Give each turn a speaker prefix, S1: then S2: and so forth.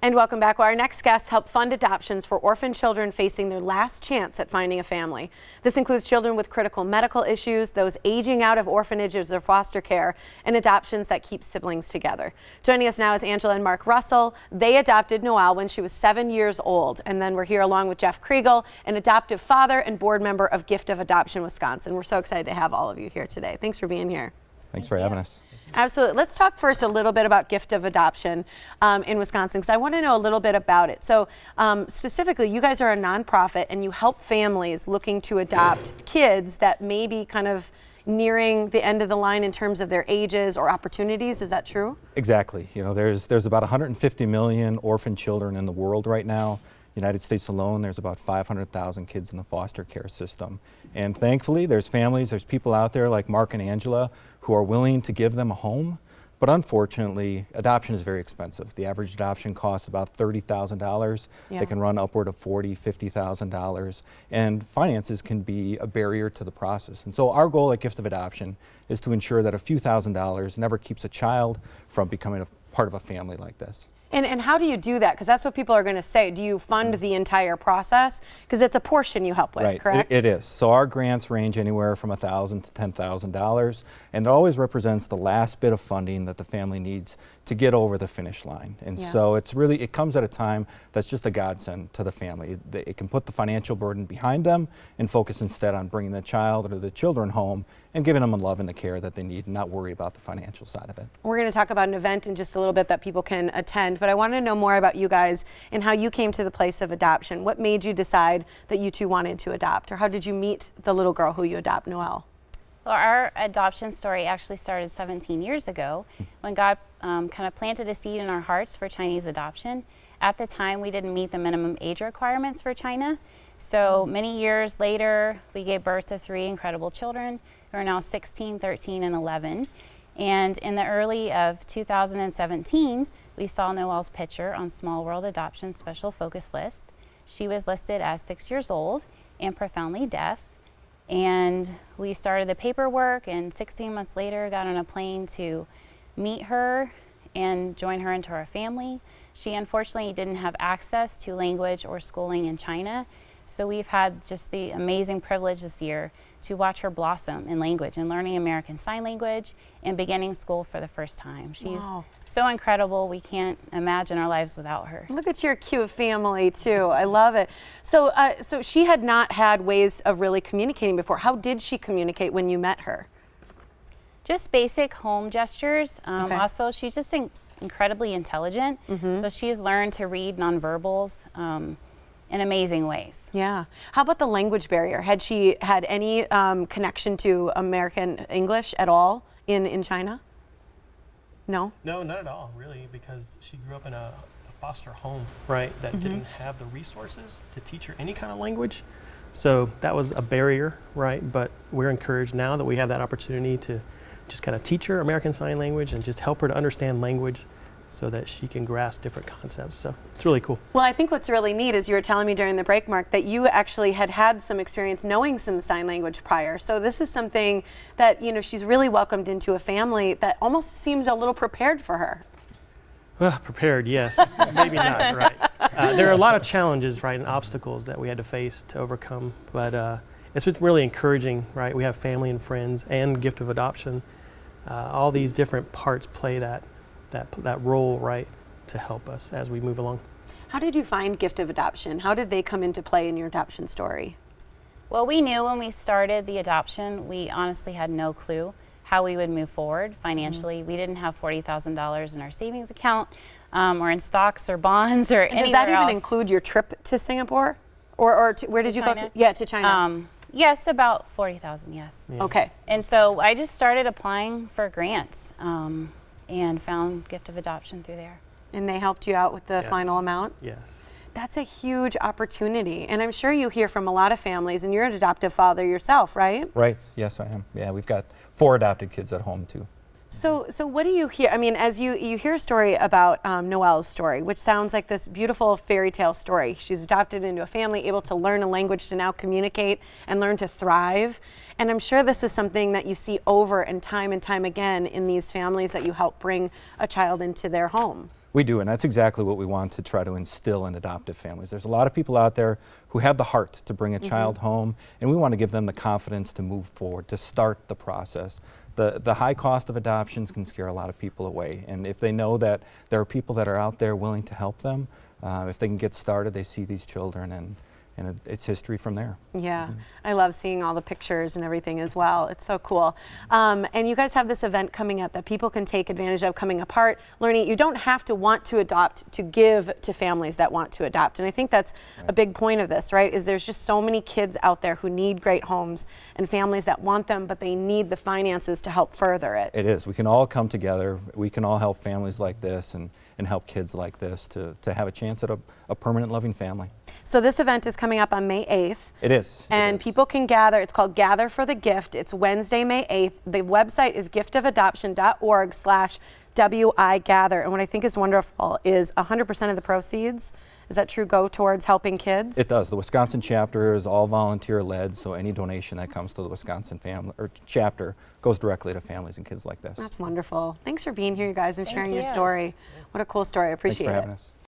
S1: And welcome back. Well, our next guests help fund adoptions for orphan children facing their last chance at finding a family. This includes children with critical medical issues, those aging out of orphanages or foster care, and adoptions that keep siblings together. Joining us now is Angela and Mark Russell. They adopted Noelle when she was 7 years old. And then we're here along with Jeff Kriegel, an adoptive father and board member of Gift of Adoption Wisconsin. We're so excited to have all of you here today. Thanks for being here.
S2: Thanks for having us.
S1: Absolutely. Let's talk first a little bit about Gift of Adoption in Wisconsin, because I want to know a little bit about it. So specifically, you guys are a nonprofit and you help families looking to adopt kids that may be kind of nearing the end of the line in terms of their ages or opportunities. Is that true?
S2: Exactly. You know, there's about 150 million orphan children in the world right now. United States alone, there's about 500,000 kids in the foster care system. And thankfully, there's families, there's people out there like Mark and Angela who are willing to give them a home. But unfortunately, adoption is very expensive. The average adoption costs about $30,000.
S1: Yeah.
S2: They can run upward of $40,000, $50,000. And finances can be a barrier to the process. And so our goal at Gift of Adoption is to ensure that a few $1,000s never keeps a child from becoming a part of a family like this.
S1: And how do you do that? Because that's what people are going to say. Do you fund the entire process? Because it's a portion you help with,
S2: right.
S1: correct?
S2: It is. So our grants range anywhere from $1,000 to $10,000, and it always represents the last bit of funding that the family needs to get over the finish line. And so it's really, it comes at a time that's just a godsend to the family. It can put the financial burden behind them and focus instead on bringing the child or the children home and giving them the love and the care that they need and not worry about the financial side of it.
S1: We're going to talk about an event in just a little bit that people can attend, but I want to know more about you guys and how you came to the place of adoption. What made you decide that you two wanted to adopt, or how did you meet the little girl who you adopt, Noelle?
S3: Well, our adoption story actually started 17 years ago when God kind of planted a seed in our hearts for Chinese adoption. At the time, we didn't meet the minimum age requirements for China. So many years later, we gave birth to 3 incredible children who are now 16, 13, and 11. And in the early of 2017, we saw Noelle's picture on Small World Adoption's special focus list. She was listed as 6 years old and profoundly deaf. And we started the paperwork, and 16 months later got on a plane to meet her and join her into our family. She unfortunately didn't have access to language or schooling in China, so we've had just the amazing privilege this year to watch her blossom in language and learning American Sign Language and beginning school for the first time. She's so incredible. We can't imagine our lives without her.
S1: Look at your cute family too. I love it. So, so she had not had ways of really communicating before. How did she communicate when you met her?
S3: Just basic home gestures.
S1: Okay.
S3: Also, she's just incredibly intelligent. So she's learned to read nonverbals in amazing ways.
S1: Yeah. How about the language barrier? Had she had any connection to American English at all in China? No?
S4: No, not at all, really, because she grew up in a foster home, right, that didn't have the resources to teach her any kind of language. So that was a barrier, right? But we're encouraged now that we have that opportunity to just kind of teach her American Sign Language and just help her to understand language so that she can grasp different concepts. So it's really cool.
S1: Well, I think what's really neat is you were telling me during the break, Mark, that you actually had some experience knowing some sign language prior. So this is something that, you know, she's really welcomed into a family that almost seemed a little prepared for her.
S4: Prepared, yes. Maybe not, right. There are a lot of challenges, right, and obstacles that we had to face to overcome. But it's been really encouraging, right? We have family and friends and Gift of Adoption. All these different parts play that role, right, to help us as we move along.
S1: How did you find Gift of Adoption? How did they come into play in your adoption story?
S3: Well, we knew when we started the adoption, we honestly had no clue how we would move forward financially. We didn't have $40,000 in our savings account or in stocks or bonds or anywhere else.
S1: Does that even include your trip to Singapore? Or where did you go to? Yeah, to China.
S3: Yes, about 40,000, yes.
S4: Yeah.
S1: Okay.
S3: And so I just started applying for grants and found Gift of Adoption through there.
S1: And they helped you out with the final amount?
S4: Yes.
S1: That's a huge opportunity. And I'm sure you hear from a lot of families, and you're an adoptive father yourself, right?
S2: Right. Yes, I am. Yeah, we've got 4 adopted kids at home too.
S1: So what do you hear? I mean, as you hear a story about Noelle's story, which sounds like this beautiful fairy tale story. She's adopted into a family, able to learn a language to now communicate and learn to thrive. And I'm sure this is something that you see over and time again in these families that you help bring a child into their home.
S2: We do, and that's exactly what we want to try to instill in adoptive families. There's a lot of people out there who have the heart to bring a child home, and we want to give them the confidence to move forward, to start the process. The high cost of adoptions can scare a lot of people away, and if they know that there are people that are out there willing to help them, if they can get started, they see these children, and it's history from there.
S1: Yeah, I love seeing all the pictures and everything as well. It's so cool. And you guys have this event coming up that people can take advantage of, coming apart, learning. You don't have to want to adopt to give to families that want to adopt. And I think that's a big point of this, right? Is there's just so many kids out there who need great homes and families that want them, but they need the finances to help further it.
S2: It is. We can all come together. We can all help families like this and help kids like this to have a chance at a permanent loving family.
S1: So this event is coming up on May 8th.
S2: It is.
S1: And people can gather. It's called Gather for the Gift. It's Wednesday, May 8th. The website is giftofadoption.org/WIGather. And what I think is wonderful is 100% of the proceeds, is that true, go towards helping kids?
S2: It does. The Wisconsin chapter is all volunteer led, so any donation that comes to the Wisconsin family or chapter goes directly to families and kids like this.
S1: That's wonderful. Thanks for being here, you guys, and
S3: Thank
S1: sharing your
S3: you.
S1: story. What a cool story. I appreciate
S2: Thanks for
S1: it.
S2: having us.